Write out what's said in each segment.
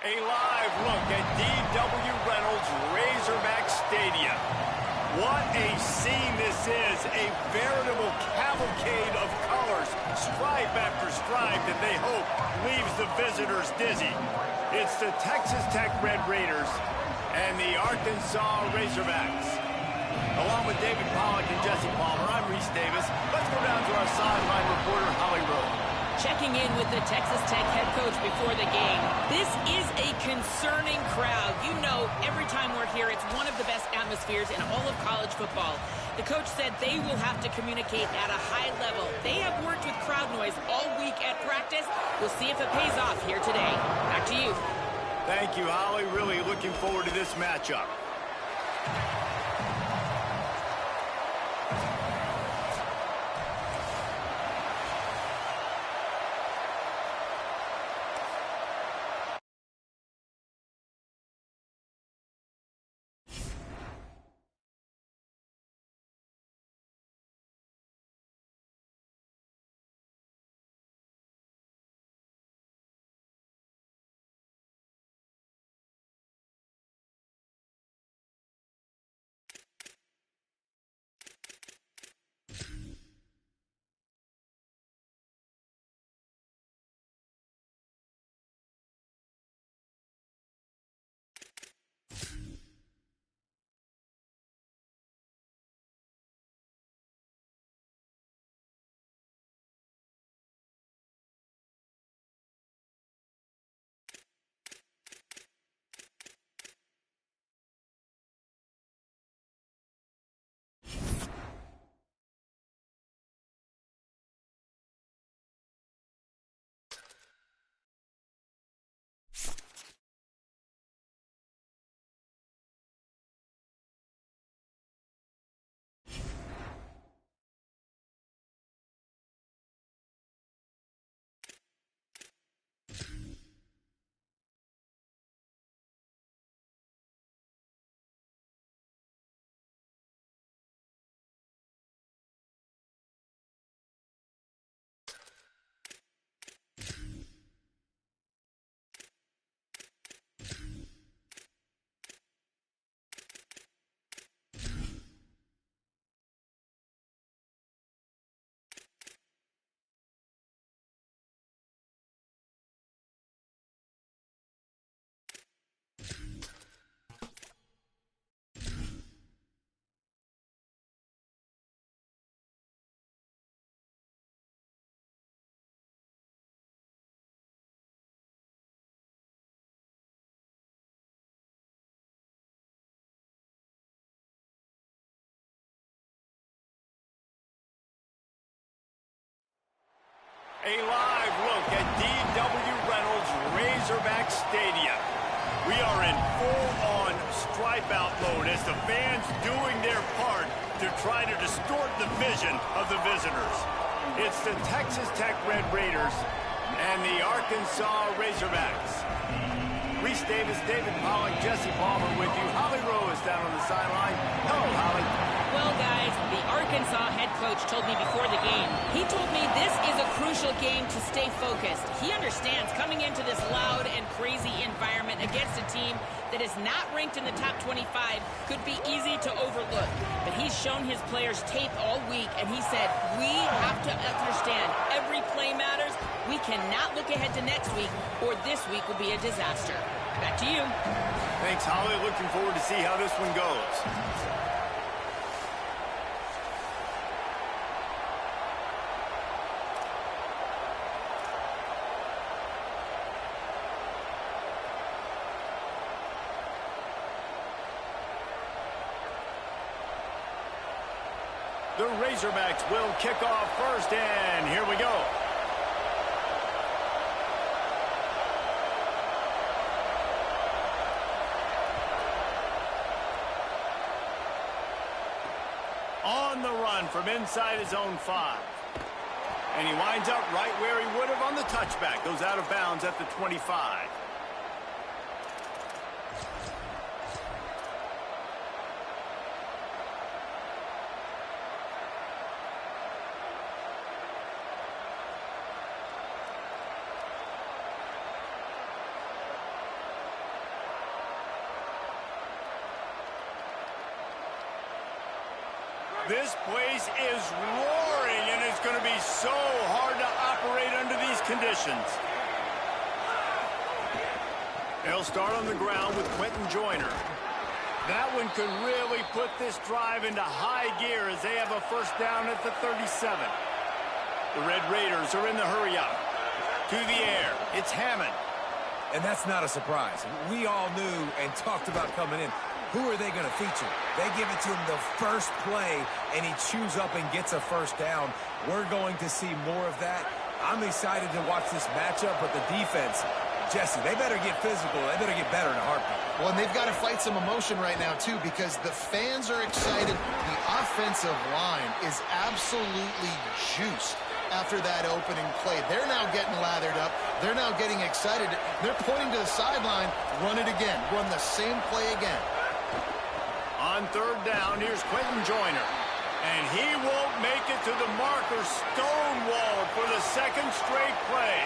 A live look at D.W. Reynolds Razorback Stadium. What a scene this is. A veritable cavalcade of colors, stripe after stripe that they hope leaves the visitors dizzy. It's the Texas Tech Red Raiders and the Arkansas Razorbacks. Along with David Pollack and Jesse Palmer, I'm Reese Davis. Let's go down to our sideline reporter, Holly Rowe. Checking in with the Texas Tech head coach before the game. This is a concerning crowd. You know, every time we're here, it's one of the best atmospheres in all of college football. The coach said they will have to communicate at a high level. They have worked with crowd noise all week at practice. We'll see if it pays off here today. Back to you. Thank you, Holly. Really looking forward to this matchup. A live look at D.W. Reynolds Razorback Stadium. We are in full-on stripe-out mode as the fans doing their part to try to distort the vision of the visitors. It's the Texas Tech Red Raiders and the Arkansas Razorbacks. Reese Davis, David Pollack, Jesse Palmer with you. Holly Rowe is down on the sideline. Hello, Holly. Well, guys, the Arkansas head coach told me before the game, he told me this is a crucial game to stay focused. He understands coming into this loud and crazy environment against a team that is not ranked in the top 25 could be easy to overlook. But he's shown his players tape all week, and he said, we have to understand every play matters. We cannot look ahead to next week, or this week will be a disaster. Back to you. Thanks, Holly. Looking forward to see how this one goes. The Razorbacks will kick off first, and here we go. On the run from inside his own 5. And he winds up right where he would have on the touchback. Goes out of bounds at the 25. This place is roaring, and it's going to be so hard to operate under these conditions. They'll start on the ground with Quentin Joyner. That one could really put this drive into high gear as they have a first down at the 37. The Red Raiders are in the hurry-up. To the air, it's Hammond. And that's not a surprise. We all knew and talked about coming in. Who are they going to feature? They give it to him the first play, and he chews up and gets a first down. We're going to see more of that. I'm excited to watch this matchup, but the defense, Jesse, they better get physical. They better get better in a heartbeat. Well, and they've got to fight some emotion right now, too, because the fans are excited. The offensive line is absolutely juiced after that opening play. They're now getting lathered up. They're now getting excited. They're pointing to the sideline. Run it again. Run the same play again. On third down, here's Quentin Joyner. And he won't make it to the marker, stonewalled for the second straight play.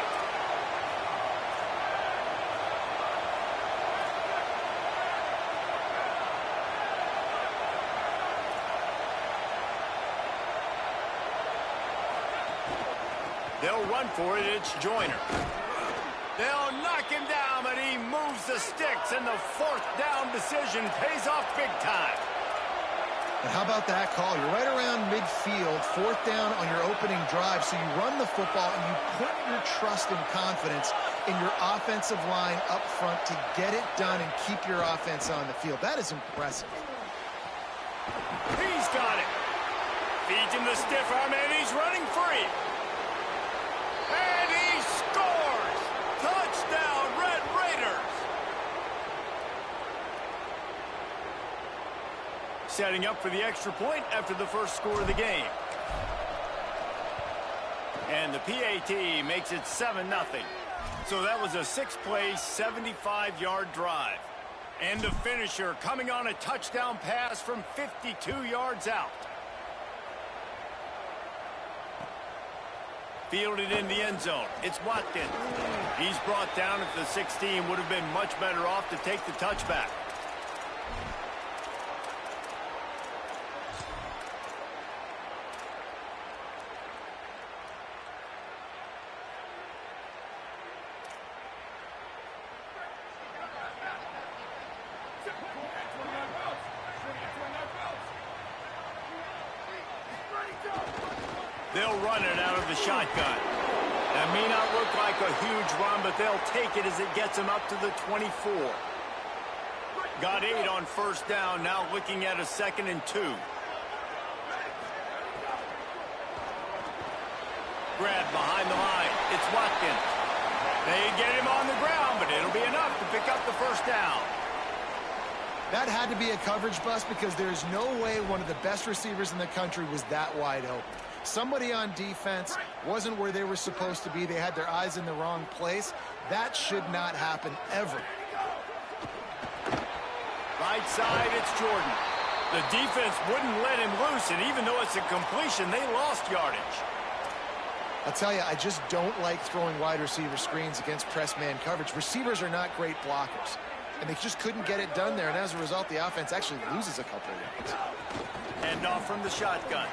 They'll run for it. It's Joyner. They'll knock him down, but he moves the sticks, and the fourth down decision pays off big time. But how about that call? You're right around midfield, fourth down on your opening drive, so you run the football and you put your trust and confidence in your offensive line up front to get it done and keep your offense on the field. That is impressive. He's got it. Feeds him the stiff arm, and he's running free. And he scores! Touchdown, Red Raiders! Setting up for the extra point after the first score of the game. And the PAT makes it 7-0. So that was a 6-play, 75-yard drive. And the finisher coming on a touchdown pass from 52 yards out. Fielded in the end zone. It's Watkins. He's brought down at the 16. Would have been much better off to take the touchback. They'll run it out of the shotgun. That may not look like a huge run, but they'll take it as it gets them up to the 24. Got 8 on first down, now looking at a 2nd and 2. Grab behind the line. It's Watkins. They get him on the ground, but it'll be enough to pick up the first down. That had to be a coverage bust because there's no way one of the best receivers in the country was that wide open. Somebody on defense wasn't where they were supposed to be. They had their eyes in the wrong place. That should not happen ever. Right side, it's Jordan. The defense wouldn't let him loose, and even though it's a completion, they lost yardage. I'll tell you, I just don't like throwing wide receiver screens against press man coverage. Receivers are not great blockers, and they just couldn't get it done there, and as a result, the offense actually loses a couple of yards. Hand off from the shotgun.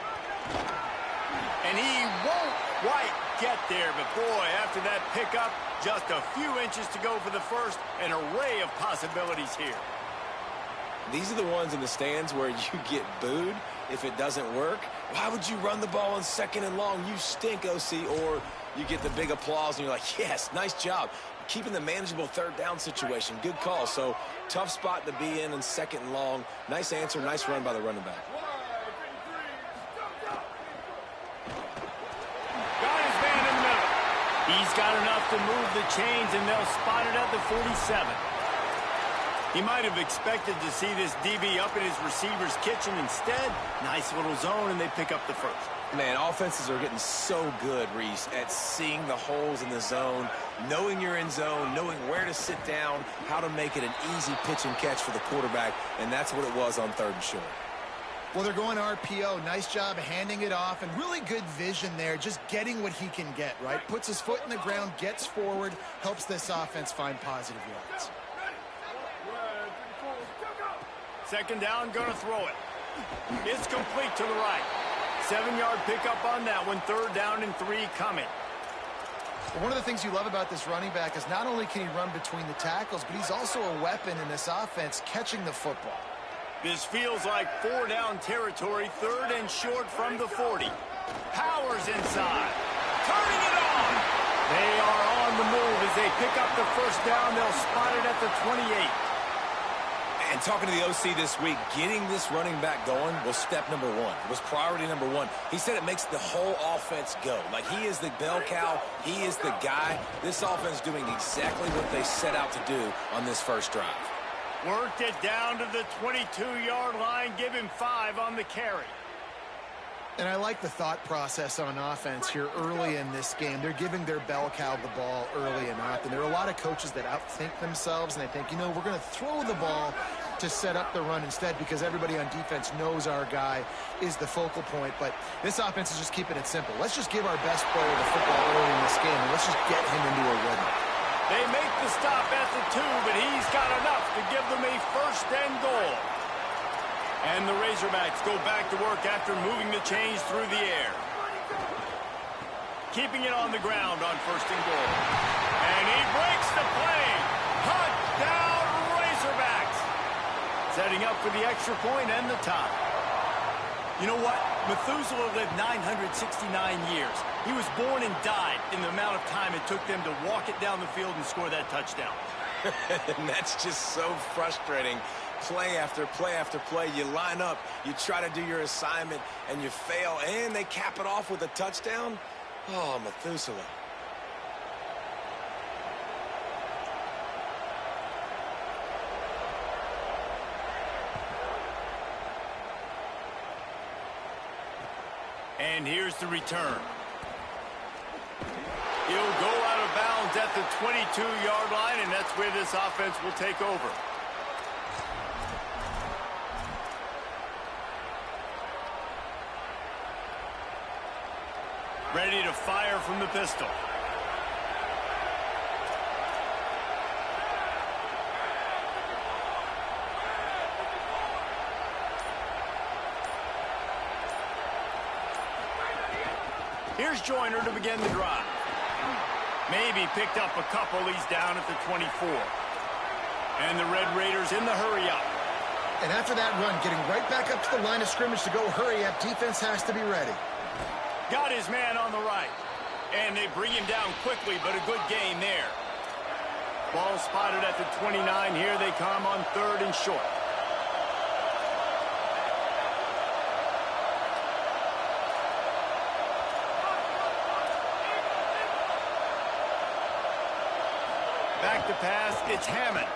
And he won't quite get there, but boy, after that pickup, just a few inches to go for the first, an array of possibilities here. These are the ones in the stands where you get booed if it doesn't work. Why would you run the ball on 2nd and long? You stink, OC. Or you get the big applause and you're like, yes, nice job. Keeping the manageable 3rd down situation. Good call. So tough spot to be in 2nd and long. Nice answer, nice run by the running back. Got his man in the middle. He's got enough to move the chains, and they'll spot it at the 47. He might have expected to see this DB up in his receiver's kitchen. Instead, nice little zone, and they pick up the first. Man, offenses are getting so good, Reese, at seeing the holes in the zone, knowing you're in zone, knowing where to sit down, how to make it an easy pitch and catch for the quarterback, and that's what it was on 3rd and short. Well, they're going RPO. Nice job handing it off, and really good vision there, just getting what he can get, right? Puts his foot in the ground, gets forward, helps this offense find positive yards. 2nd down, gonna throw it. It's complete to the right. 7-yard pickup on that one. 3rd down and 3 coming. Well, one of the things you love about this running back is not only can he run between the tackles, but he's also a weapon in this offense catching the football. This feels like 4-down territory. 3rd and short from the 40. Powers inside. Turning it on. They are on the move as they pick up the first down. They'll spot it at the 28. And talking to the OC this week, getting this running back going was step number 1. It was priority number 1. He said it makes the whole offense go. Like, he is the bell cow. He is the guy. This offense doing exactly what they set out to do on this first drive. Worked it down to the 22-yard line. Give him 5 on the carry. And I like the thought process on offense here early in this game. They're giving their bell cow the ball early and often. There are a lot of coaches that outthink themselves, and they think, you know, we're going to throw the ball to set up the run instead because everybody on defense knows our guy is the focal point. But this offense is just keeping it simple. Let's just give our best player the football early in this game, and let's just get him into a rhythm. They make the stop at the 2, but he's got enough to give them a 1st and goal. And the Razorbacks go back to work after moving the chains through the air. Keeping it on the ground on 1st and goal. And he breaks the play. Touchdown Razorbacks. Setting up for the extra point and the tie. You know what? Methuselah lived 969 years. He was born and died in the amount of time it took them to walk it down the field and score that touchdown. And that's just so frustrating. Play after play after play. You line up, you try to do your assignment, and you fail, and they cap it off with a touchdown? Oh, Methuselah. And here's the return. He'll go out of bounds at the 22-yard line, and that's where this offense will take over. Ready to fire from the pistol. Here's Joyner to begin the drive. Maybe picked up a couple. He's down at the 24. And the Red Raiders in the hurry-up. And after that run, getting right back up to the line of scrimmage to go hurry-up, defense has to be ready. Got his man on the right. And they bring him down quickly, but a good gain there. Ball spotted at the 29. Here they come on 3rd and short. pass. It's Hammond.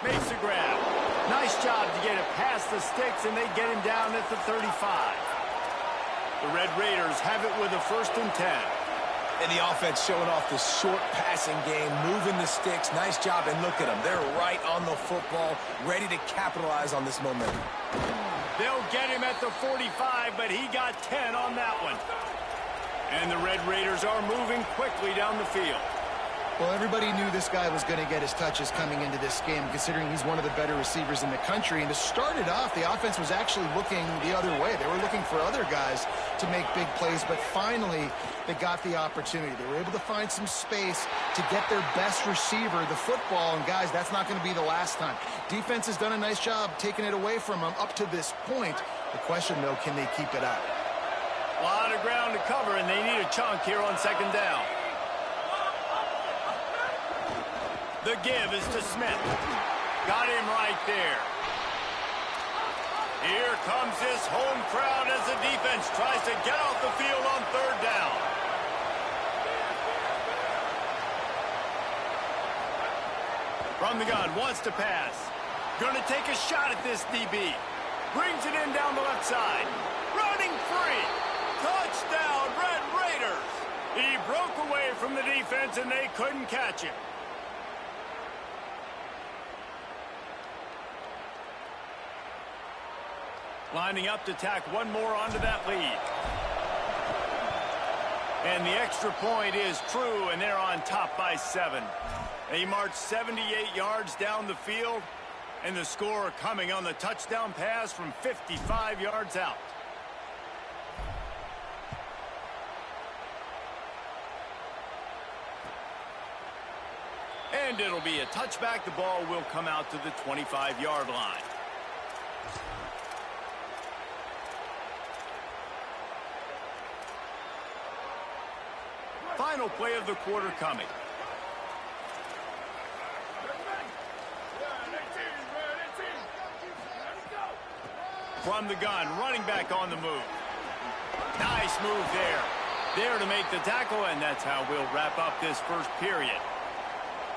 Makes the grab. Nice job to get it past the sticks, and they get him down at the 35. The Red Raiders have it with a 1st and 10. And the offense showing off the short passing game, moving the sticks. Nice job, and look at them. They're right on the football, ready to capitalize on this momentum. They'll get him at the 45, but he got 10 on that one. And the Red Raiders are moving quickly down the field. Well, everybody knew this guy was going to get his touches coming into this game, considering he's one of the better receivers in the country. And to start it off, the offense was actually looking the other way. They were looking for other guys to make big plays, but finally they got the opportunity. They were able to find some space to get their best receiver the football. And, guys, that's not going to be the last time. Defense has done a nice job taking it away from them up to this point. The question, though, can they keep it up? A lot of ground to cover, and they need a chunk here on 2nd down. The give is to Smith. Got him right there. Here comes this home crowd as the defense tries to get off the field on 3rd down. From the gun, wants to pass. Gonna take a shot at this DB. Brings it in down the left side. Running free. Touchdown, Red Raiders. He broke away from the defense and they couldn't catch him. Lining up to tack one more onto that lead. And the extra point is true, and they're on top by 7. They march 78 yards down the field, and the score coming on the touchdown pass from 55 yards out. And it'll be a touchback. The ball will come out to the 25-yard line. Final play of the quarter coming. From the gun, running back on the move. Nice move there. There to make the tackle, and that's how we'll wrap up this first period.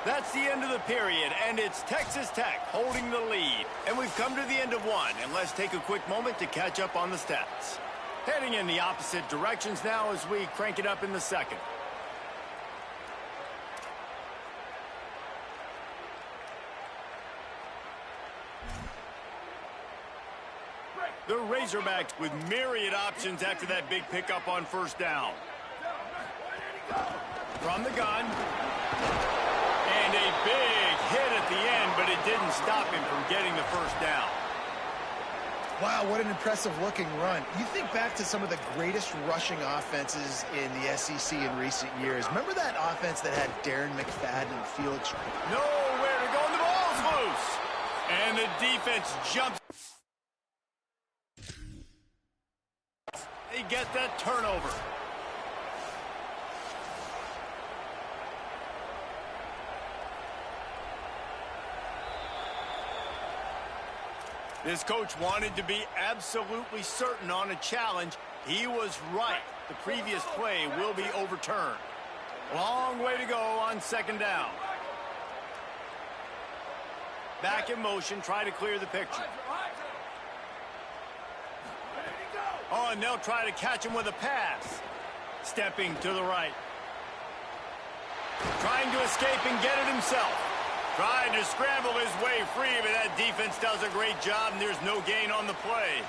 That's the end of the period, and it's Texas Tech holding the lead. And we've come to the end of one, and let's take a quick moment to catch up on the stats. Heading in the opposite directions now as we crank it up in the second. The Razorbacks with myriad options after that big pickup on 1st down. From the gun. And a big hit at the end, but it didn't stop him from getting the 1st down. Wow, what an impressive-looking run. You think back to some of the greatest rushing offenses in the SEC in recent years. Remember that offense that had Darren McFadden and Felix? Nowhere to go, and the ball's loose. And the defense jumps. They get that turnover. This coach wanted to be absolutely certain on a challenge. He was right. The previous play will be overturned. Long way to go on 2nd down. Back in motion, try to clear the picture. Oh, and they'll try to catch him with a pass. Stepping to the right. Trying to escape and get it himself. Tried to scramble his way free, but that defense does a great job, and there's no gain on the play.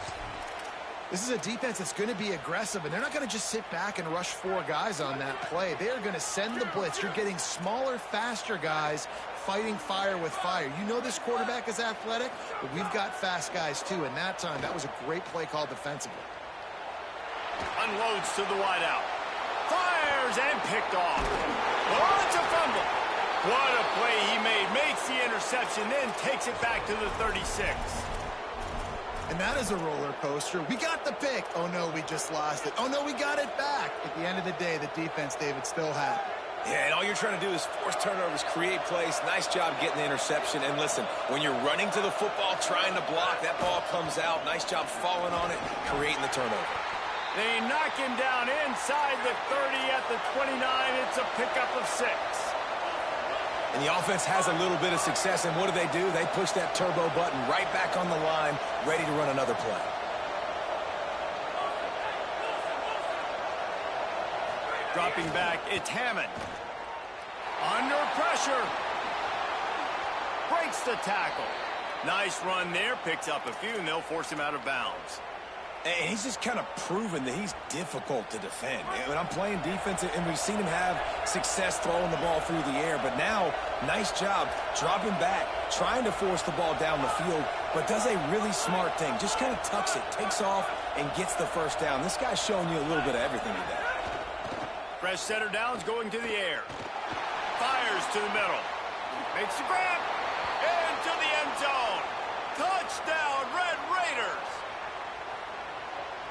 This is a defense that's going to be aggressive, and they're not going to just sit back and rush 4 guys on that play. They are going to send the blitz. You're getting smaller, faster guys fighting fire with fire. You know this quarterback is athletic, but we've got fast guys too, and that time, that was a great play call defensively. Unloads to the wideout. Fires and picked off. Oh, it's a fumble. What a play he made. Makes the interception, then takes it back to the 36. And that is a roller coaster. We got the pick. Oh, no, we just lost it. Oh, no, we got it back. At the end of the day, the defense, David, still had it. Yeah, and all you're trying to do is force turnovers, create plays. Nice job getting the interception. And listen, when you're running to the football, trying to block, that ball comes out. Nice job falling on it, creating the turnover. They knock him down inside the 30 at the 29. It's a pickup of 6. And the offense has a little bit of success, and what do? They push that turbo button right back on the line, ready to run another play. Dropping back, it's Hammond. Under pressure. Breaks the tackle. Nice run there, picks up a few, and they'll force him out of bounds. And he's just kind of proven that he's difficult to defend. When I'm playing defense, and we've seen him have success throwing the ball through the air, but now, nice job dropping back, trying to force the ball down the field, but does a really smart thing. Just kind of tucks it, takes off, and gets the first down. This guy's showing you a little bit of everything today. Fresh center downs going to the air. Fires to the middle. Makes the grab. Into the end zone. Touchdown, Red Raiders.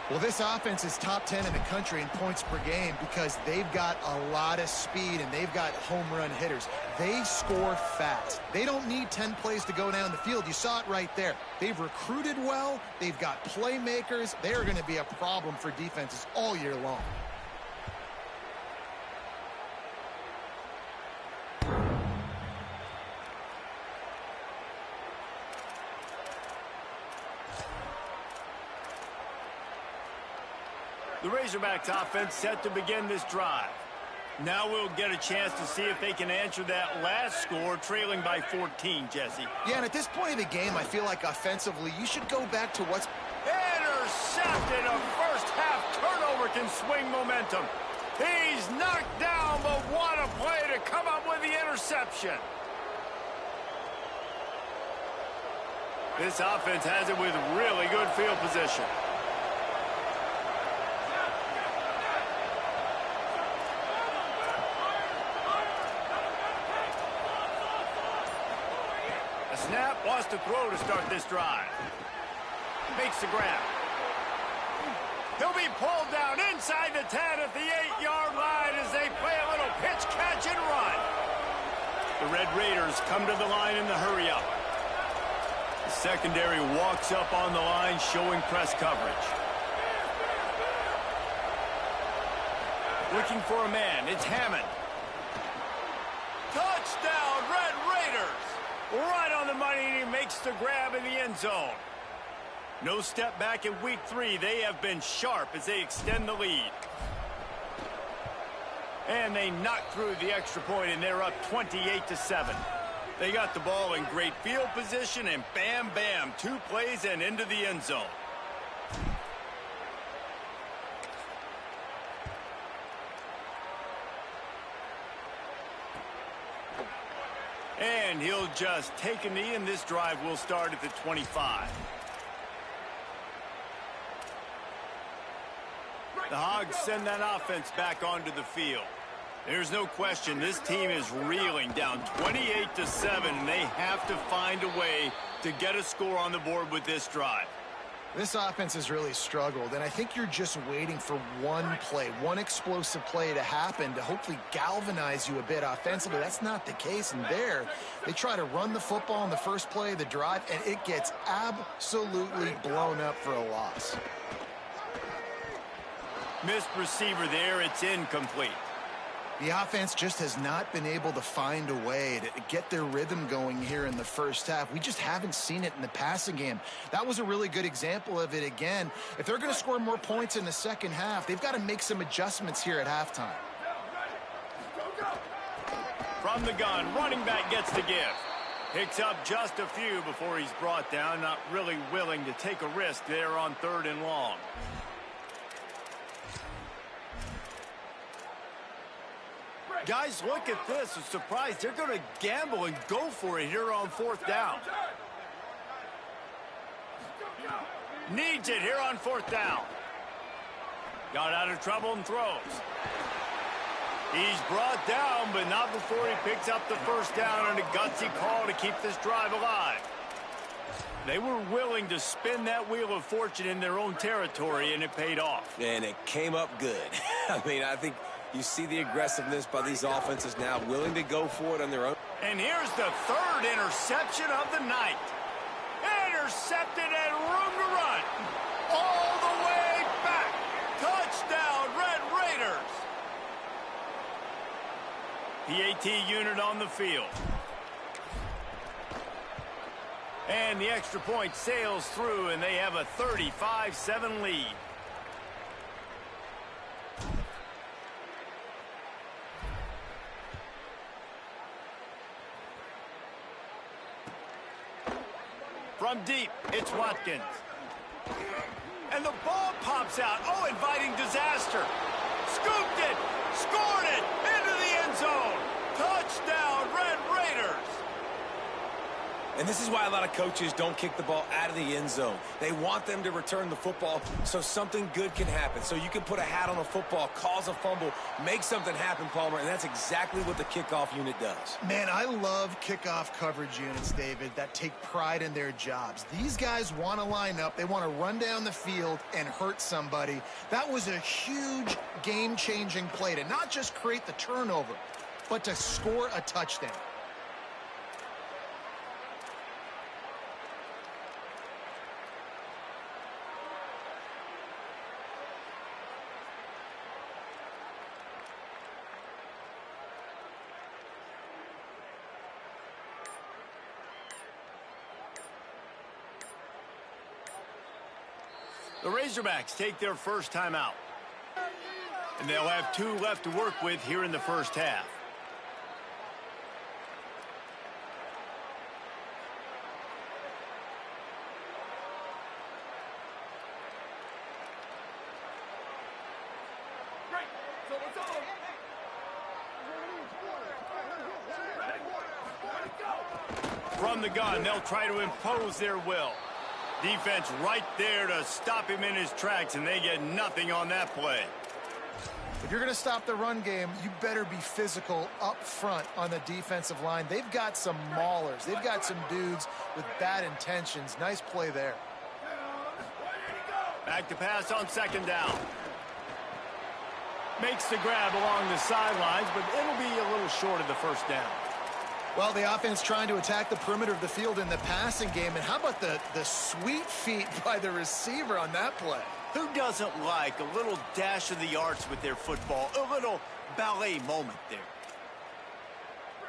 Well, this offense is top 10 in the country in points per game because they've got a lot of speed and they've got home run hitters. They score fast. They don't need 10 plays to go down the field. You saw it right there. They've recruited well. They've got playmakers. They are going to be a problem for defenses all year long. The Razorbacks offense set to begin this drive. Now we'll get a chance to see if they can answer that last score, trailing by 14, Jesse. Yeah, and at this point of the game, I feel like offensively, you should go back to what's... Intercepted! A first-half turnover can swing momentum. He's knocked down, but what a play to come up with the interception. This offense has it with really good field position. Snap, wants to throw to start this drive. Makes the grab. He'll be pulled down inside the 10 at the 8-yard line as they play a little pitch, catch, and run. The Red Raiders come to the line in the hurry-up. The secondary walks up on the line, showing press coverage. Looking for a man, it's Hammond. Touchdown, Red Raiders! Right on the money, and he makes the grab in the end zone. No step back in week 3. They have been sharp as they extend the lead. And they knock through the extra point, and they're up 28-7. They got the ball in great field position, and bam, bam, 2 plays and into the end zone. And he'll just take a knee, and this drive will start at the 25. The Hogs send that offense back onto the field. There's no question this team is reeling, down 28-7, and they have to find a way to get a score on the board with this drive. This offense has really struggled, and I think you're just waiting for one play, one explosive play to happen to hopefully galvanize you a bit offensively. That's not the case, and there, they try to run the football in the first play of the drive, and it gets absolutely blown up for a loss. Missed receiver there, it's incomplete. The offense just has not been able to find a way to get their rhythm going here in the first half. We just haven't seen it in the passing game. That was a really good example of it again. If they're going to score more points in the second half, they've got to make some adjustments here at halftime. From the gun, running back gets the give. Picks up just a few before he's brought down. Not really willing to take a risk there on 3rd and long. Guys, look at this. I'm surprised they're going to gamble and go for it here on 4th down. Needs it here on 4th down. Got out of trouble and throws. He's brought down, but not before he picks up the first down and a gutsy call to keep this drive alive. They were willing to spin that wheel of fortune in their own territory, and it paid off. And it came up good. I mean, I think you see the aggressiveness by these offenses now, willing to go for it on their own. And here's the 3rd interception of the night. Intercepted and room to run. All the way back. Touchdown, Red Raiders. PAT unit on the field. And the extra point sails through, and they have a 35-7 lead. From deep, it's Watkins. And the ball pops out. Oh, inviting disaster. Scooped it, scored it, into the end zone. Touchdown, Red Raiders. And this is why a lot of coaches don't kick the ball out of the end zone. They want them to return the football so something good can happen. So you can put a hat on a football, cause a fumble, make something happen, Palmer, and that's exactly what the kickoff unit does. Man, I love kickoff coverage units, David, that take pride in their jobs. These guys want to line up. They want to run down the field and hurt somebody. That was a huge game-changing play to not just create the turnover, but to score a touchdown. The Razorbacks take their first time out. And they'll have 2 left to work with here in the first half. From the gun, they'll try to impose their will. Defense right there to stop him in his tracks, and they get nothing on that play. If you're going to stop the run game, you better be physical up front on the defensive line. They've got some maulers. They've got some dudes with bad intentions. Nice play there. Back to pass on second down. Makes the grab along the sidelines, but it'll be a little short of the first down. Well, the offense trying to attack the perimeter of the field in the passing game. And how about the sweet feet by the receiver on that play? Who doesn't like a little dash of the arts with their football? A little ballet moment there.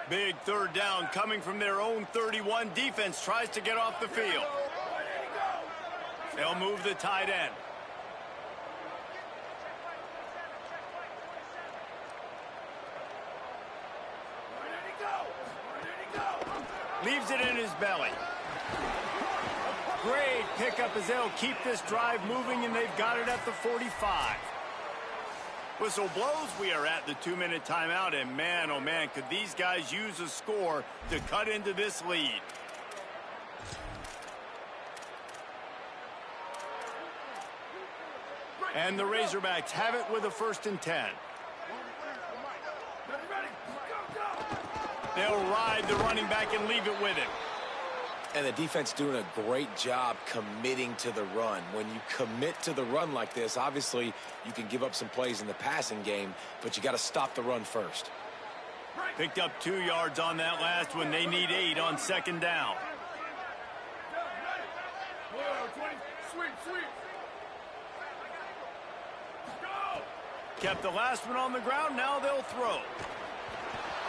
Big third down coming from their own 31. Defense tries to get off the field. They'll move the tight end. Leaves it in his belly. Great pickup as they'll keep this drive moving, and they've got it at the 45. Whistle blows. We are at the 2-minute timeout, and man, oh man, could these guys use a score to cut into this lead. And the Razorbacks have it with a 1st and 10. They'll ride the running back and leave it with him. And the defense doing a great job committing to the run. When you commit to the run like this, obviously you can give up some plays in the passing game, but you got to stop the run first. Picked up 2 yards on that last one. They need 8 on second down. Kept the last one on the ground. Now they'll throw.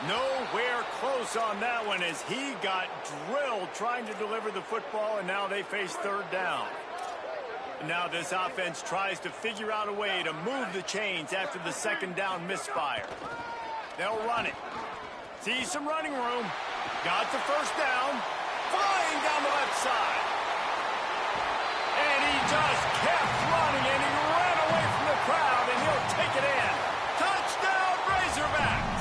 Nowhere close on that one as he got drilled trying to deliver the football, and now they face third down. Now this offense tries to figure out a way to move the chains after the second down misfire. They'll run it. See some running room. Got the first down. Flying down the left side. And he just kept running, and he ran away from the crowd, and he'll take it in. Touchdown, Razorbacks!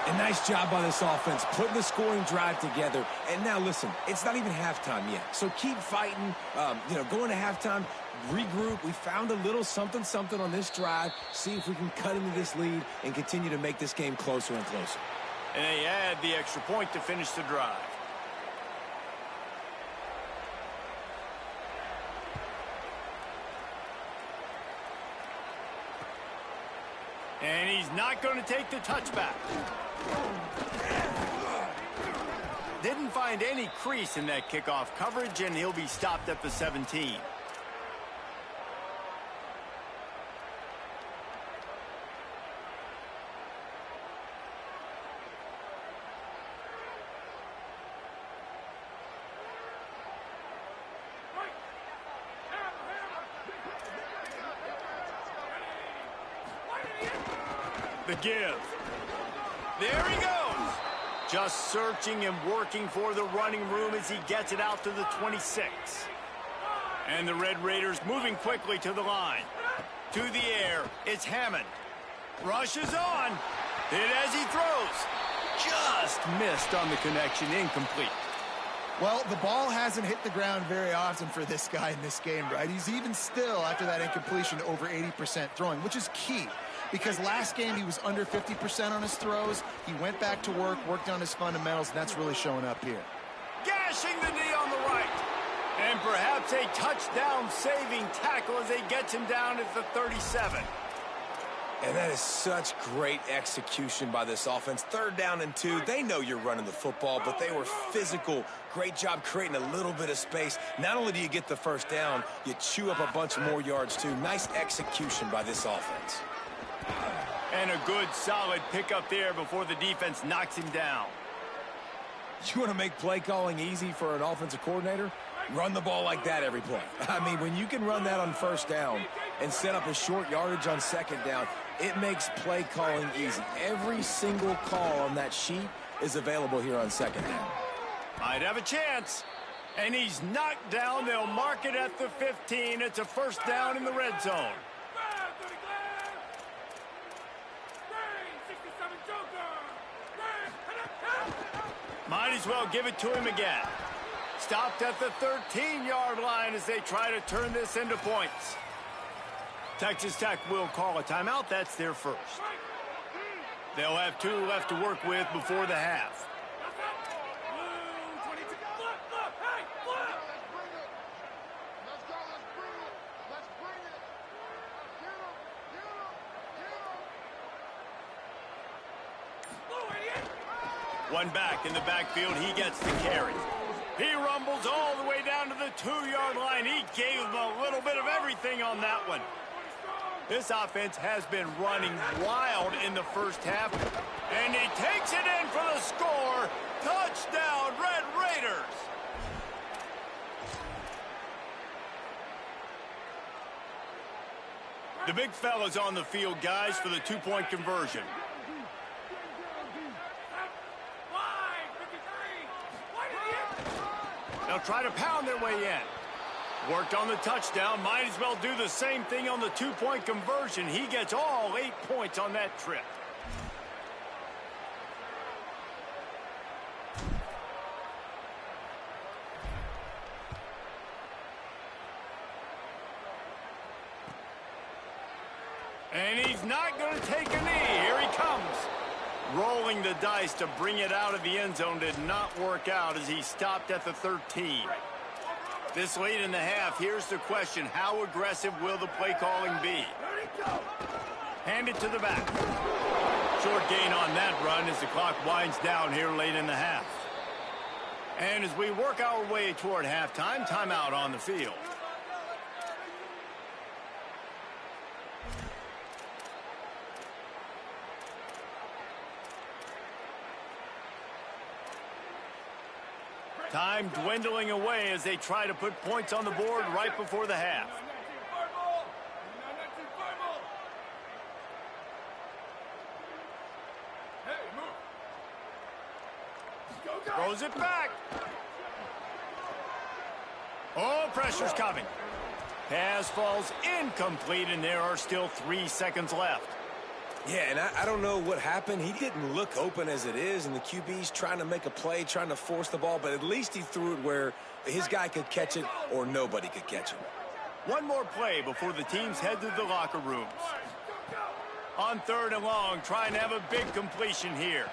A nice job by this offense, putting the scoring drive together. And now, listen, it's not even halftime yet. So keep fighting, going to halftime, regroup. We found a little something on this drive. See if we can cut into this lead and continue to make this game closer and closer. And they add the extra point to finish the drive. And he's not going to take the touchback. Didn't find any crease in that kickoff coverage, and he'll be stopped at the 17. The give. There he goes. Just searching and working for the running room as he gets it out to the 26. And the Red Raiders moving quickly to the line. To the air, it's Hammond. Rushes on. Hit as he throws. Just missed on the connection, incomplete. Well, the ball hasn't hit the ground very often for this guy in this game, right? He's even still, after that incompletion, over 80% throwing, which is key. Because last game he was under 50% on his throws. He went back to work, worked on his fundamentals, and that's really showing up here. Gashing the knee on the right. And perhaps a touchdown-saving tackle as they get him down at the 37. And that is such great execution by this offense. 3rd down and 2. They know you're running the football, but they were physical. Great job creating a little bit of space. Not only do you get the 1st down, you chew up a bunch more yards, too. Nice execution by this offense. And a good, solid pickup there before the defense knocks him down. You want to make play calling easy for an offensive coordinator? Run the ball like that every play. I mean, when you can run that on 1st down and set up a short yardage on 2nd down, it makes play calling easy. Every single call on that sheet is available here on 2nd down. Might have a chance. And he's knocked down. They'll mark it at the 15. It's a 1st down in the red zone. Might as well give it to him again. Stopped at the 13-yard line as they try to turn this into points. Texas Tech will call a timeout. That's their first. They'll have 2 left to work with before the half. One back in the backfield. He gets the carry. He rumbles all the way down to the 2-yard line. He gave him a little bit of everything on that one. This offense has been running wild in the 1st half. And he takes it in for the score. Touchdown, Red Raiders. The big fella's on the field, guys, for the 2-point conversion. They'll try to pound their way in. Worked on the touchdown. Might as well do the same thing on the 2-point conversion. He gets all 8 points on that trip. And he's not going to take a knee. Here he comes. Rolling the dice to bring it out of the end zone did not work out as he stopped at the 13. This late in the half, here's the question. How aggressive will the play calling be? Hand it to the back. Short gain on that run as the clock winds down here late in the half. And as we work our way toward halftime, timeout on the field. Time dwindling away as they try to put points on the board right before the half. Throws it back. Oh, pressure's coming. Pass falls incomplete, and there are still 3 seconds left. Yeah, and I don't know what happened. He didn't look open as it is, and the QB's trying to make a play, trying to force the ball, but at least he threw it where his guy could catch it or nobody could catch it. One more play before the teams head to the locker rooms. On 3rd and long, trying to have a big completion here.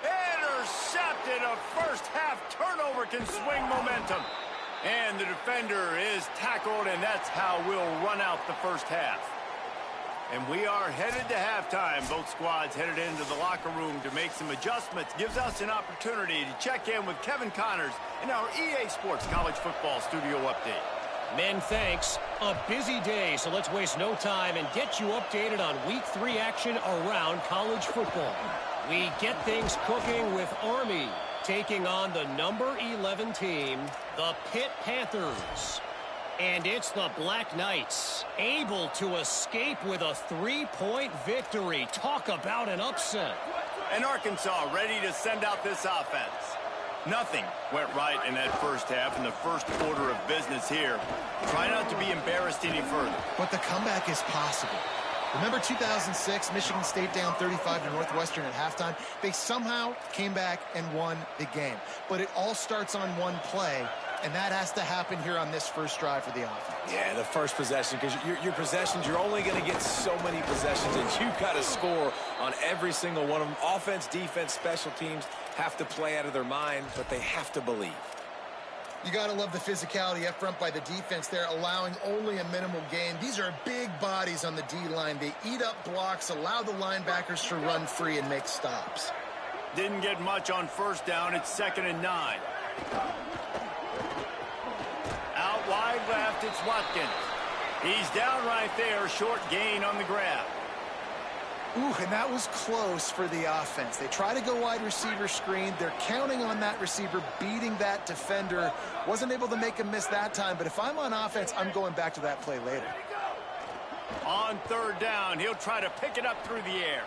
Intercepted. A first-half turnover can swing momentum. And the defender is tackled, and that's how we'll run out the first half. And we are headed to halftime. Both squads headed into the locker room to make some adjustments. Gives us an opportunity to check in with Kevin Connors in our EA Sports College Football Studio Update. Men, thanks. A busy day, so let's waste no time and get you updated on Week 3 action around college football. We get things cooking with Army taking on the number 11 team, the Pitt Panthers. And it's the Black Knights, able to escape with a 3-point victory. Talk about an upset. And Arkansas ready to send out this offense. Nothing went right in that first half, in the first order of business here. Try not to be embarrassed any further. But the comeback is possible. Remember 2006, Michigan State down 35 to Northwestern at halftime? They somehow came back and won the game. But it all starts on one play, and that has to happen here on this first drive for the offense. Yeah, the first possession, because your possessions, you're only going to get so many possessions, and you've got to score on every single one of them. Offense, defense, special teams have to play out of their mind, but they have to believe. You got to love the physicality up front by the defense there, allowing only a minimal gain. These are big bodies on the D-line. They eat up blocks, allow the linebackers to run free and make stops. Didn't get much on first down. It's 2nd and 9. Out wide left, it's Watkins. He's down right there, short gain on the grab. Ooh, and that was close for the offense. They try to go wide receiver screen. They're counting on that receiver beating that defender. Wasn't able to make him miss that time, but if I'm on offense, I'm going back to that play later. On 3rd down, he'll try to pick it up through the air.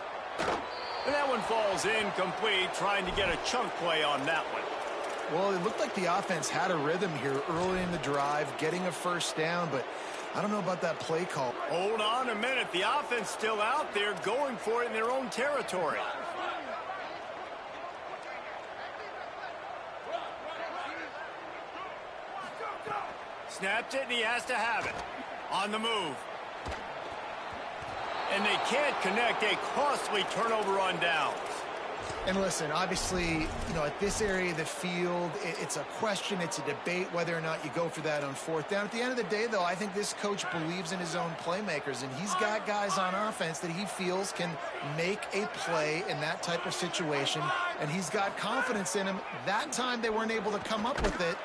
And that one falls incomplete, trying to get a chunk play on that one. Well, it looked like the offense had a rhythm here early in the drive, getting a first down, but I don't know about that play call. Hold on a minute. The offense still out there going for it in their own territory. Snapped it, and he has to have it. On the move. And they can't connect. A costly turnover on downs. And listen, obviously, at this area of the field, it's a question, it's a debate whether or not you go for that on 4th down. At the end of the day, though, I think this coach believes in his own playmakers, and he's got guys on offense that he feels can make a play in that type of situation, and he's got confidence in him. That time they weren't able to come up with it.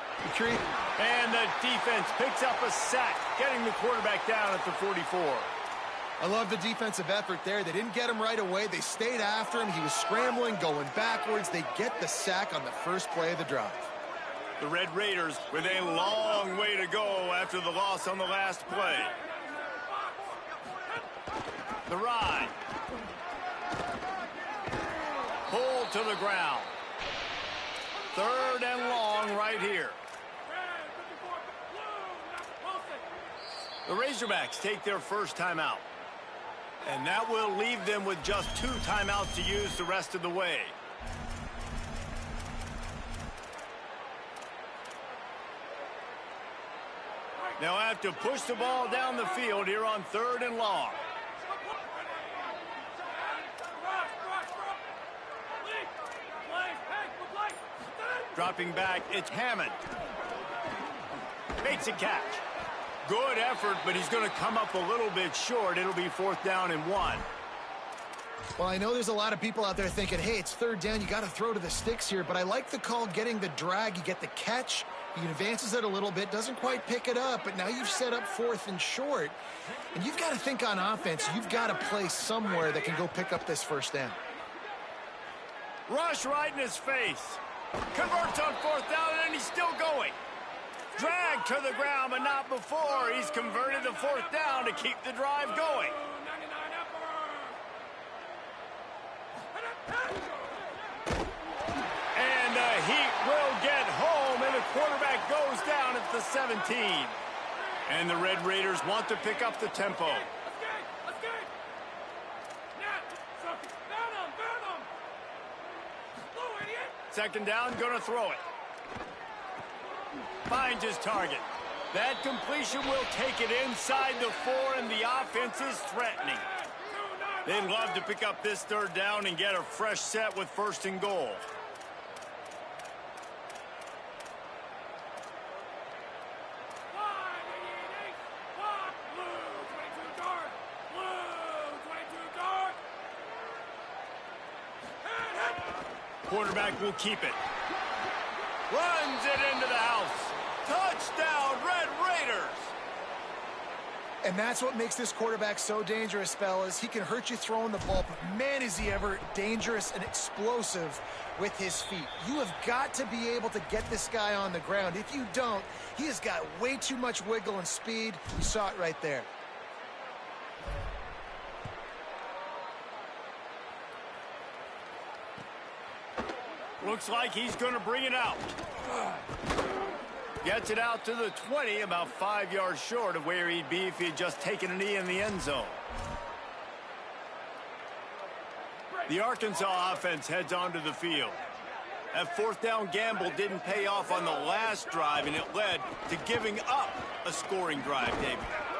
And the defense picks up a sack, getting the quarterback down at the 44. I love the defensive effort there. They didn't get him right away. They stayed after him. He was scrambling, going backwards. They get the sack on the first play of the drive. The Red Raiders with a long way to go after the loss on the last play. The ride. Pulled to the ground. 3rd and long right here. The Razorbacks take their first timeout. And that will leave them with just 2 timeouts to use the rest of the way. They'll have to push the ball down the field here on 3rd and long. Dropping back, it's Hammond. Makes a catch. Good effort, but he's going to come up a little bit short. It'll be 4th down and 1. Well, I know there's a lot of people out there thinking, hey, it's 3rd down. You got to throw to the sticks here. But I like the call getting the drag. You get the catch. He advances it a little bit. Doesn't quite pick it up. But now you've set up 4th and short. And you've got to think on offense. You've got to play somewhere that can go pick up this first down. Rush right in his face. Converts on 4th down, and he's still going. Drag to the ground, but not before. He's converted to 4th down to keep the drive going. And the Heat will get home, and the quarterback goes down at the 17. And the Red Raiders want to pick up the tempo. 2nd down, gonna throw it. Finds his target. That completion will take it inside the 4, and the offense is threatening. They'd love to pick up this 3rd down and get a fresh set with 1st and goal. Quarterback will keep it. Runs it into the house. Touchdown, Red Raiders. And that's what makes this quarterback so dangerous, fellas. He can hurt you throwing the ball, but man, is he ever dangerous and explosive with his feet. You have got to be able to get this guy on the ground. If you don't, he has got way too much wiggle and speed. You saw it right there. Looks like he's going to bring it out. Gets it out to the 20, about 5 yards short of where he'd be if he had just taken a knee in the end zone. The Arkansas offense heads onto the field. That fourth down gamble didn't pay off on the last drive, and it led to giving up a scoring drive, David.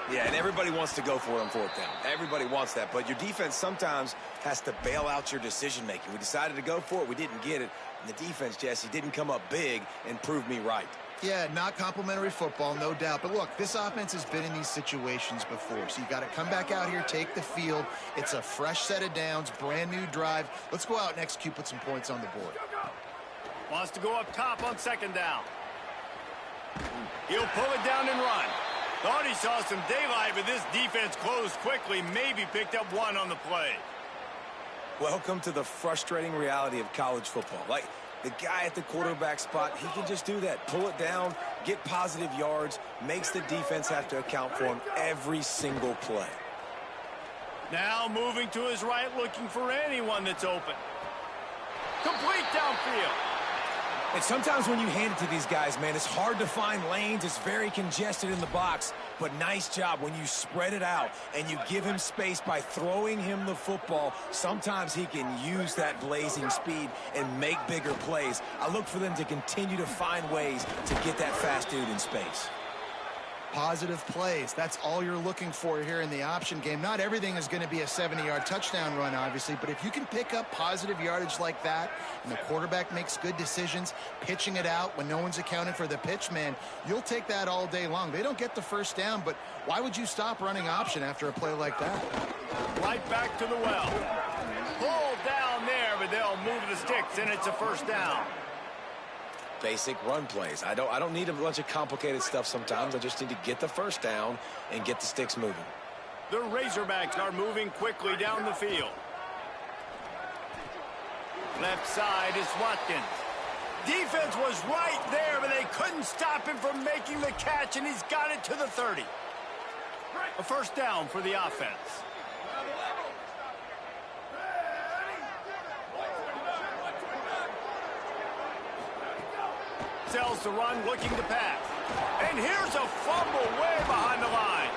Yeah, and everybody wants to go for it on fourth down. Everybody wants that, but your defense sometimes has to bail out your decision-making. We decided to go for it. We didn't get it. And the defense, Jesse, didn't come up big and prove me right. Yeah, not complimentary football, no doubt. But look, this offense has been in these situations before. So you got to come back out here, take the field. It's a fresh set of downs, brand new drive. Let's go out and execute, put some points on the board. Wants to go up top on second down. He'll pull it down and run. Thought he saw some daylight, but this defense closed quickly, maybe picked up one on the play. Welcome to the frustrating reality of college football. Like, the guy at the quarterback spot, he can just do that. Pull it down, get positive yards, makes the defense have to account for him every single play. Now moving to his right, looking for anyone that's open. Complete downfield. And sometimes when you hand it to these guys, man, it's hard to find lanes. It's very congested in the box. But nice job when you spread it out and you give him space by throwing him the football. Sometimes he can use that blazing speed and make bigger plays. I look for them to continue to find ways to get that fast dude in space. Positive plays. That's all you're looking for here in the option game. Not everything is going to be a 70-yard touchdown run, obviously, but if you can pick up positive yardage like that and the quarterback makes good decisions, pitching it out when no one's accounting for the pitch, man, you'll take that all day long. They don't get the first down, but why would you stop running option after a play like that? Right back to the well. Pulled down there, but they'll move the sticks, and it's a first down. Basic run plays. I don't need a bunch of complicated stuff sometimes. I just need to get the first down and get the sticks moving. The Razorbacks are moving quickly down the field. Left side is Watkins. Defense was right there, but they couldn't stop him from making the catch, and he's got it to the 30. A first down for the offense. Sells the run, looking to pass. And here's a fumble way behind the line.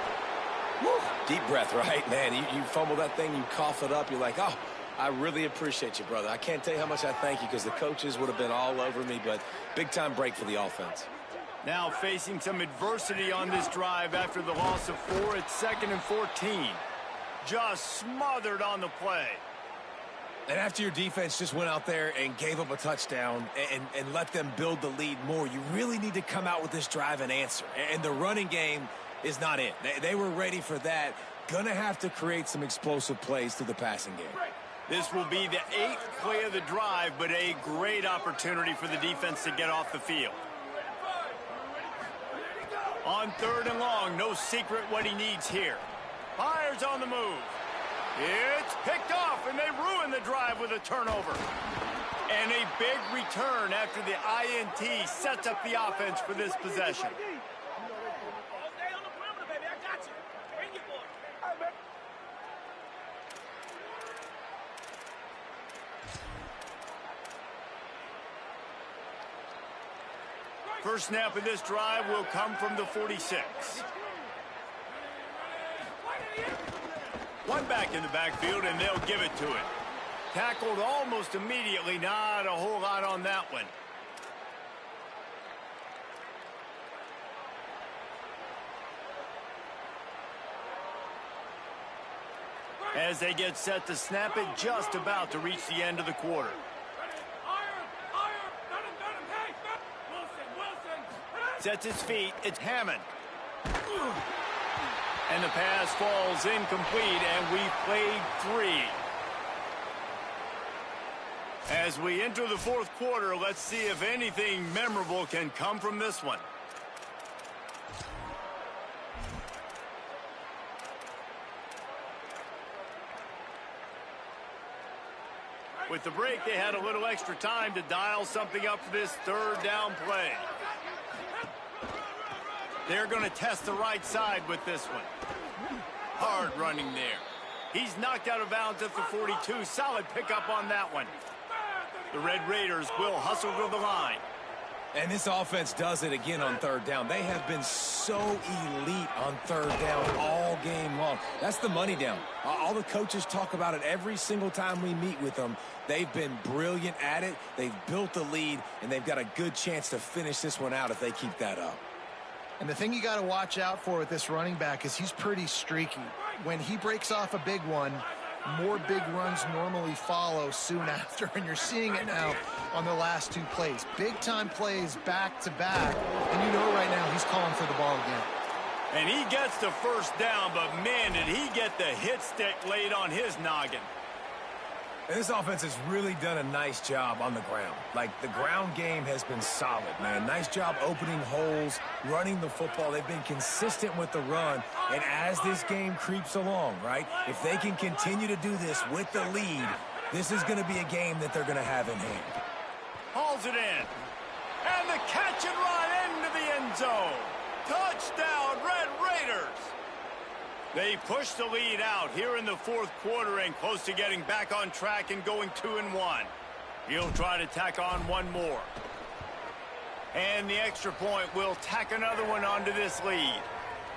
Woo. Deep breath, right, man? You fumble that thing, you cough it up, you're like, oh, I really appreciate you, brother. I can't tell you how much I thank you because the coaches would have been all over me, but big-time break for the offense. Now facing some adversity on this drive after the loss of 4 at 2nd and 14. Just smothered on the play. And after your defense just went out there and gave up a touchdown and let them build the lead more, you really need to come out with this drive and answer. And the running game is not it. They were ready for that. Gonna have to create some explosive plays through the passing game. This will be the 8th play of the drive, but a great opportunity for the defense to get off the field. On 3rd and long, no secret what he needs here. Fires on the move. It's picked off, and they ruin the drive with a turnover. And a big return after the INT sets up the offense for this possession. First snap of this drive will come from the 46. One back in the backfield, and they'll give it to it. Tackled almost immediately. Not a whole lot on that one. As they get set to snap it, just about to reach the end of the quarter. Sets his feet. It's Hammond. And the pass falls incomplete, and we played 3. As we enter the 4th quarter, let's see if anything memorable can come from this one. With the break, they had a little extra time to dial something up for this third down play. They're going to test the right side with this one. Hard running there. He's knocked out of bounds at the 42. Solid pickup on that one. The Red Raiders will hustle to the line. And this offense does it again on third down. They have been so elite on third down all game long. That's the money down. All the coaches talk about it every single time we meet with them. They've been brilliant at it. They've built the lead, and they've got a good chance to finish this one out if they keep that up. And the thing you got to watch out for with this running back is he's pretty streaky. When he breaks off a big one, more big runs normally follow soon after, and you're seeing it now on the last two plays. Big-time plays back-to-back, and you know right now he's calling for the ball again. And he gets the first down, but man, did he get the hit stick laid on his noggin. And this offense has really done a nice job on the ground. Like, the ground game has been solid, man. Nice job opening holes, running the football. They've been consistent with the run. And as this game creeps along, right, if they can continue to do this with the lead, this is going to be a game that they're going to have in hand. Hauls it in. And the catch and run into the end zone. Touchdown, Red Raiders. They push the lead out here in the fourth quarter and close to getting back on track and going 2-1. He'll try to tack on one more. And the extra point will tack another one onto this lead.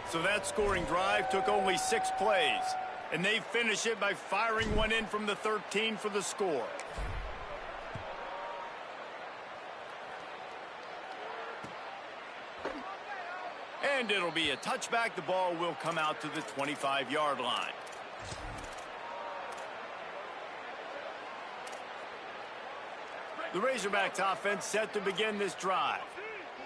So that scoring drive took only 6 plays. And they finish it by firing one in from the 13 for the score. And it'll be a touchback. The ball will come out to the 25-yard line. The Razorbacks offense set to begin this drive.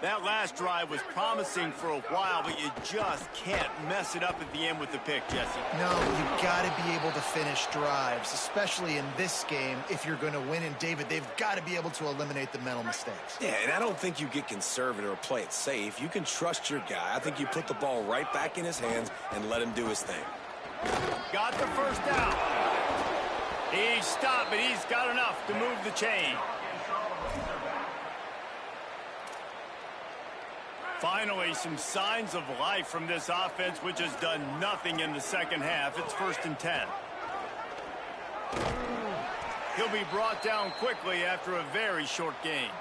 That last drive was promising for a while, but you just can't mess it up at the end with the pick, Jesse. No, you've got to be able to finish drives, especially in this game if you're going to win. And, David, they've got to be able to eliminate the mental mistakes. Yeah, and I don't think you get conservative or play it safe. You can trust your guy. I think you put the ball right back in his hands and let him do his thing. Got the first down. He stopped, but he's got enough to move the chain. Finally, some signs of life from this offense, which has done nothing in the second half. It's 1st and 10. He'll be brought down quickly after a very short game.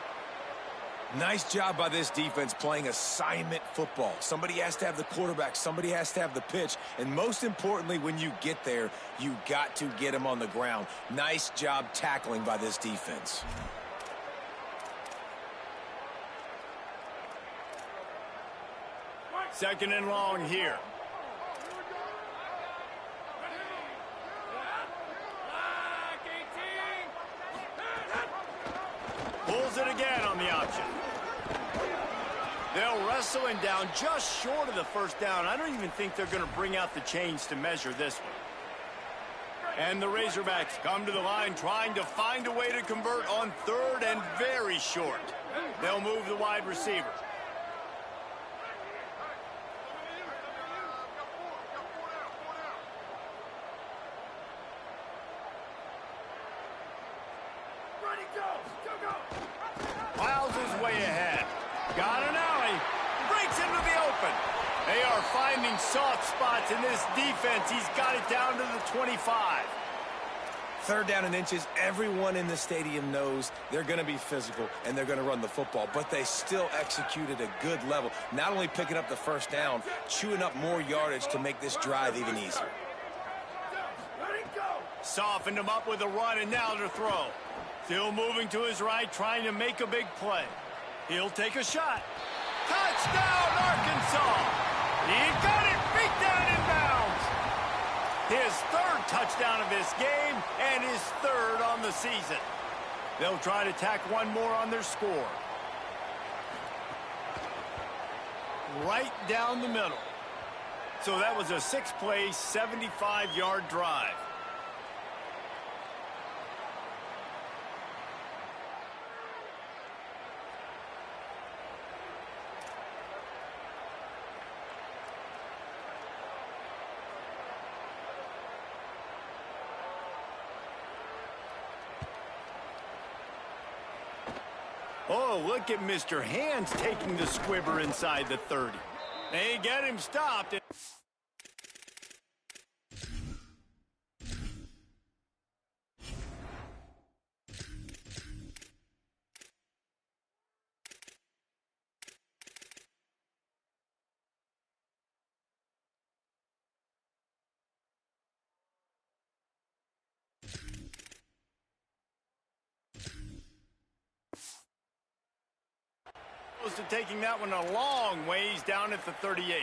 Nice job by this defense playing assignment football. Somebody has to have the quarterback. Somebody has to have the pitch. And most importantly, when you get there, you got to get him on the ground. Nice job tackling by this defense. Second and long here. Pulls it again on the option. They'll wrestle him down just short of the first down. I don't even think they're going to bring out the chains to measure this one. And the Razorbacks come to the line trying to find a way to convert on third and very short. They'll move the wide receiver. Piles his way ahead. Got an alley. Breaks into the open. They are finding soft spots in this defense. He's got it down to the 25. Third down and inches. Everyone in the stadium knows they're going to be physical and they're going to run the football, but they still executed a good level. Not only picking up the first down, chewing up more yardage to make this drive even easier. Softened him up with a run, and now to throw. Still moving to his right, trying to make a big play. He'll take a shot. Touchdown, Arkansas! He got it, beat down in bounds. His third touchdown of this game, and his third on the season. They'll try to tack one more on their score. Right down the middle. So that was a 6-play, 75-yard drive. Oh, look at Mr. Hands taking the squibber inside the 30. They get him stopped. To taking that one a long ways down at the 38.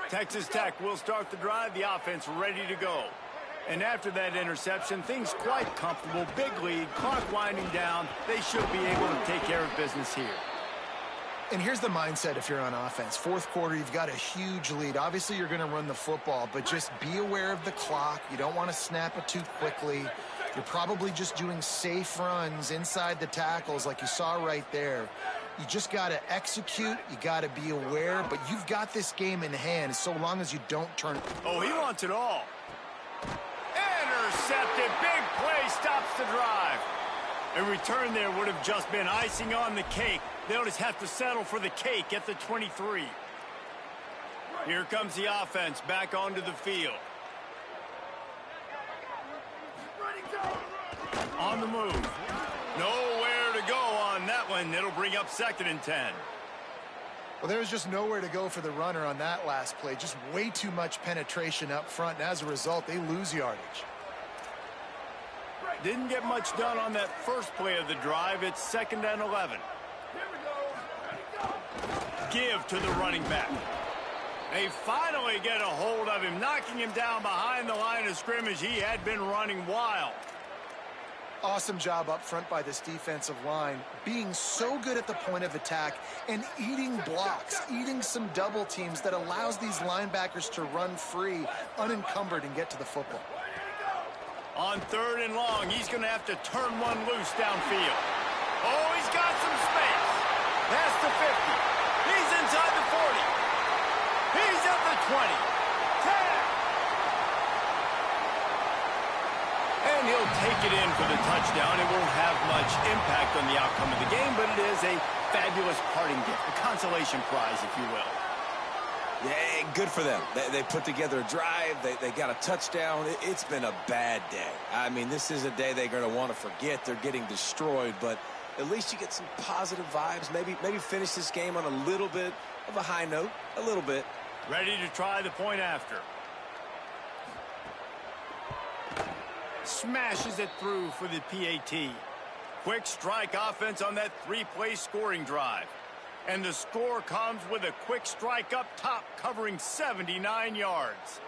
Texas Tech will start the drive, the offense ready to go. And after that interception, things quite comfortable. Big lead, clock winding down. They should be able to take care of business here. And here's the mindset if you're on offense. Fourth quarter, you've got a huge lead. Obviously, you're going to run the football, but just be aware of the clock. You don't want to snap it too quickly. You're probably just doing safe runs inside the tackles like you saw right there. You just got to execute. You got to be aware, but you've got this game in hand so long as you don't turn. Oh, he wants it all. Intercepted. Big play stops the drive. A return there would have just been icing on the cake. They'll just have to settle for the cake at the 23. Here comes the offense back onto the field. On the move. Nowhere to go on that one. It'll bring up 2nd and 10. Well, there was just nowhere to go for the runner on that last play. Just way too much penetration up front, and as a result, they lose yardage. Didn't get much done on that first play of the drive. It's 2nd and 11. Give to the running back. They finally get a hold of him, knocking him down behind the line of scrimmage. He had been running wild. Awesome job up front by this defensive line, being so good at the point of attack and eating blocks, eating some double teams that allows these linebackers to run free, unencumbered, and get to the football. On 3rd and long, he's going to have to turn one loose downfield. Oh, he's got some space. Past the 50. He's inside the 40. He's at the 20. 10. And he'll take it in for the touchdown. It won't have much impact on the outcome of the game, but it is a fabulous parting gift, a consolation prize, if you will. Yeah, good for them. They put together a drive. They got a touchdown. It's been a bad day. I mean, this is a day they're going to want to forget. They're getting destroyed, but at least you get some positive vibes. Maybe finish this game on a little bit of a high note, a little bit. Ready to try the point after. Smashes it through for the PAT. Quick strike offense on that 3-play scoring drive. And the score comes with a quick strike up top covering 79 yards.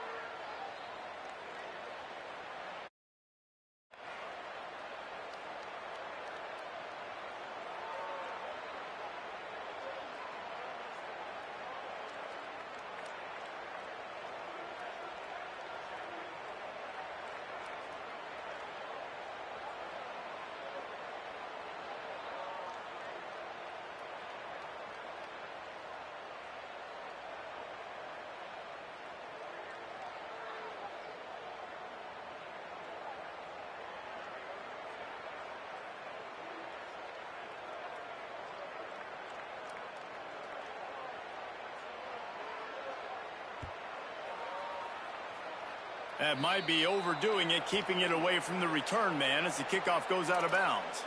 That might be overdoing it, keeping it away from the return man as the kickoff goes out of bounds.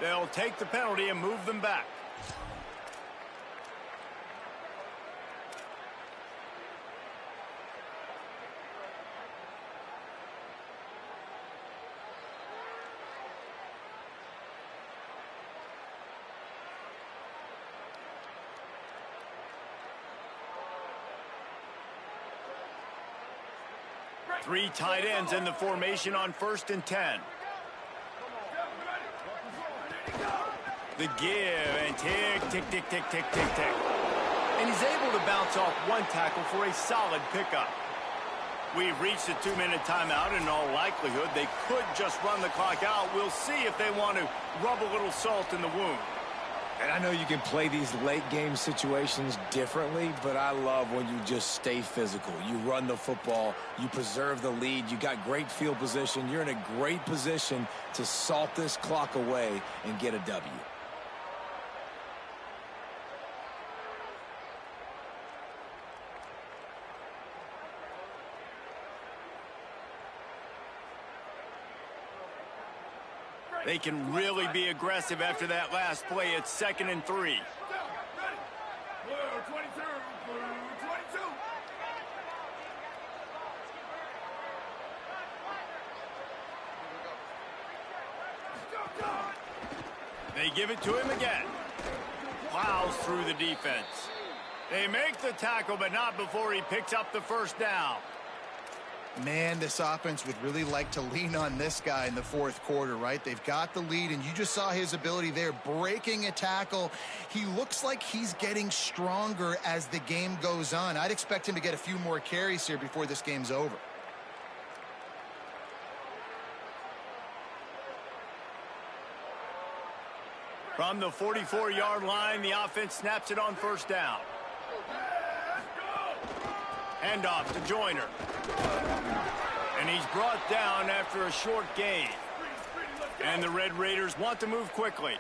They'll take the penalty and move them back. Three tight ends in the formation on 1st and 10. The give and tick, tick, tick, tick, tick, tick, tick. And he's able to bounce off one tackle for a solid pickup. We've reached a 2-minute timeout, and in all likelihood, they could just run the clock out. We'll see if they want to rub a little salt in the wound. And I know you can play these late-game situations differently, but I love when you just stay physical. You run the football, you preserve the lead, you got great field position. You're in a great position to salt this clock away and get a W. They can really be aggressive after that last play. It's 2nd and 3. They give it to him again. Plows through the defense. They make the tackle, but not before he picks up the first down. Man, this offense would really like to lean on this guy in the fourth quarter, right? They've got the lead, and you just saw his ability there, breaking a tackle. He looks like he's getting stronger as the game goes on. I'd expect him to get a few more carries here before this game's over. From the 44-yard line, the offense snaps it on first down. Handoff to Joyner. And he's brought down after a short gain. And the Red Raiders want to move quickly.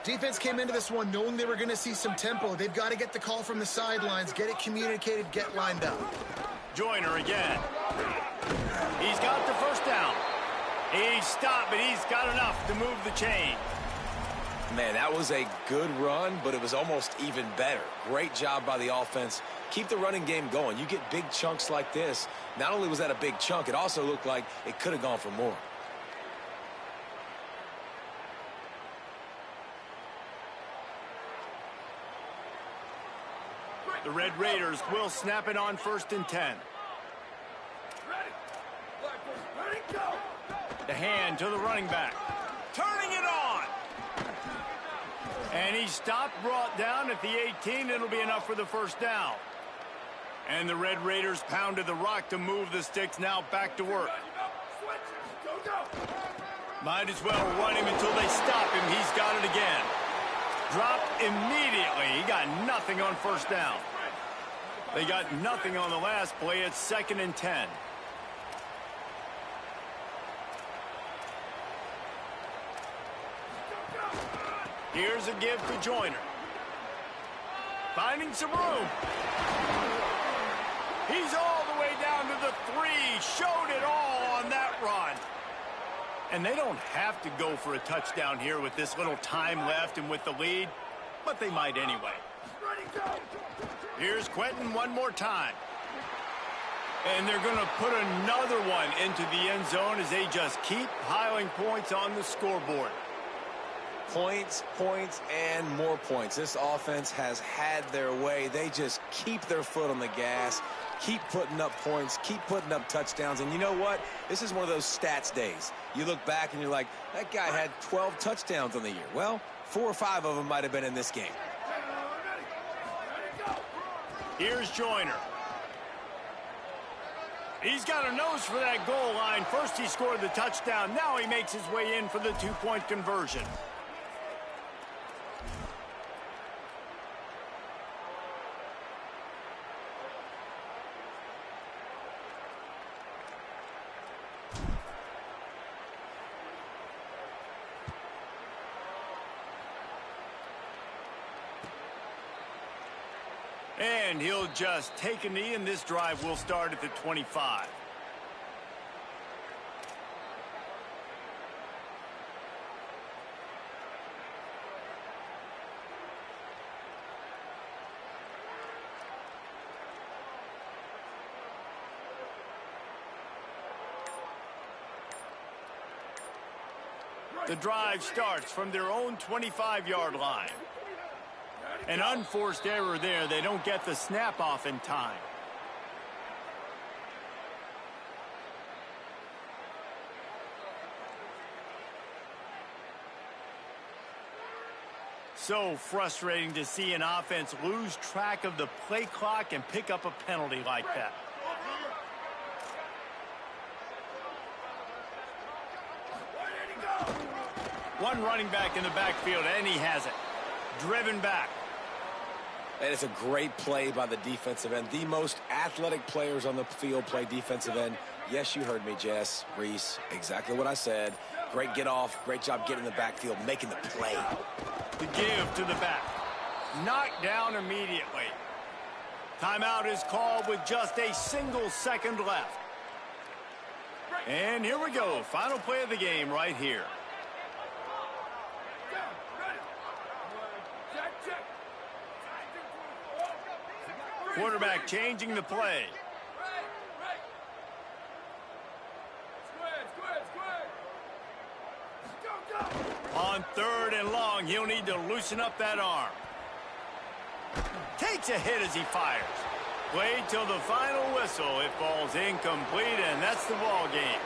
Defense came into this one knowing they were going to see some tempo. They've got to get the call from the sidelines, get it communicated, get lined up. Joyner again. He's got the first down. He's stopped, but he's got enough to move the chain. Man, that was a good run, but it was almost even better. Great job by the offense. Keep the running game going. You get big chunks like this. Not only was that a big chunk, it also looked like it could have gone for more. The Red Raiders will snap it on 1st and 10. The hand to the running back. Turning it on. And he stopped, brought down at the 18. It'll be enough for the first down. And the Red Raiders pounded the rock to move the sticks. Now back to work. Might as well run him until they stop him. He's got it again. Dropped immediately. He got nothing on first down. They got nothing on the last play. It's 2nd and 10. Here's a give to Joyner. Finding some room. He's all the way down to the 3. Showed it all on that run. And they don't have to go for a touchdown here with this little time left and with the lead, but they might anyway. Here's Quentin one more time. And they're going to put another one into the end zone as they just keep piling points on the scoreboard. Points, points, and more points. This offense has had their way. They just keep their foot on the gas, keep putting up points, keep putting up touchdowns. And you know what? This is one of those stats days. You look back and you're like, that guy had 12 touchdowns on the year. Well, 4 or 5 of them might have been in this game. Here's Joyner. He's got a nose for that goal line. First he scored the touchdown. Now he makes his way in for the 2-point conversion. And he'll just take a knee, and this drive will start at the 25. The drive starts from their own 25-yard line. An unforced error there. They don't get the snap off in time. So frustrating to see an offense lose track of the play clock and pick up a penalty like that. One running back in the backfield, and he has it. Driven back. And it's a great play by the defensive end. The most athletic players on the field play defensive end. Yes, you heard me, Jess, Reese. Exactly what I said. Great get off. Great job getting in the backfield, making the play. The give to the back. Knocked down immediately. Timeout is called with just a single second left. And here we go. Final play of the game right here. Quarterback changing the play. On 3rd and long, he'll need to loosen up that arm. Takes a hit as he fires. Played till the final whistle. It falls incomplete, and that's the ball game.